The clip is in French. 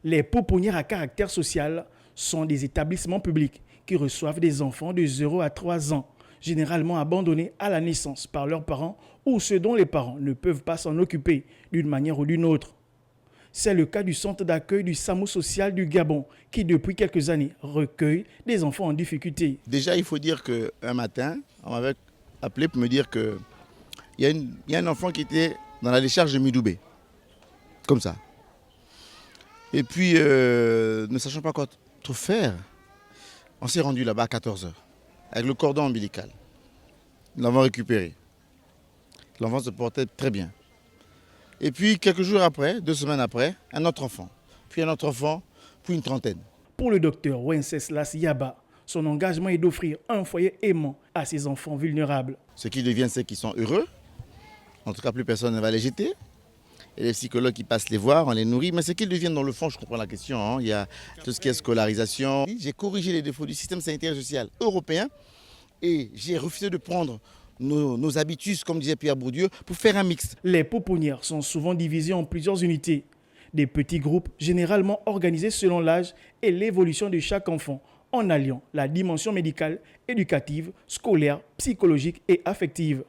Les pouponnières à caractère social sont des établissements publics qui reçoivent des enfants de 0 à 3 ans, généralement abandonnés à la naissance par leurs parents ou ceux dont les parents ne peuvent pas s'en occuper d'une manière ou d'une autre. C'est le cas du centre d'accueil du SAMU social du Gabon qui, depuis quelques années, recueille des enfants en difficulté. Déjà, il faut dire qu'un matin, on m'avait appelé pour me dire qu'il y a un enfant qui était dans la décharge de Midoubé, comme ça. Et puis, ne sachant pas quoi trop faire, on s'est rendu là-bas à 14 h avec le cordon ombilical. Nous l'avons récupéré. L'enfant se portait très bien. Et puis, quelques jours après, 2 semaines après, un autre enfant. Puis un autre enfant, puis une trentaine. Pour le docteur Wenceslas Yaba, son engagement est d'offrir un foyer aimant à ces enfants vulnérables. Ce qui deviennent, c'est qu'ils sont heureux. En tout cas, plus personne ne va les jeter. Et les psychologues qui passent les voir, on les nourrit. Mais ce qu'ils deviennent dans le fond, je comprends la question. Hein. Il y a tout ce qui est scolarisation. J'ai corrigé les défauts du système sanitaire et social européen. Et j'ai refusé de prendre nos habitudes, comme disait Pierre Bourdieu, pour faire un mix. Les pouponnières sont souvent divisées en plusieurs unités. Des petits groupes généralement organisés selon l'âge et l'évolution de chaque enfant, en alliant la dimension médicale, éducative, scolaire, psychologique et affective.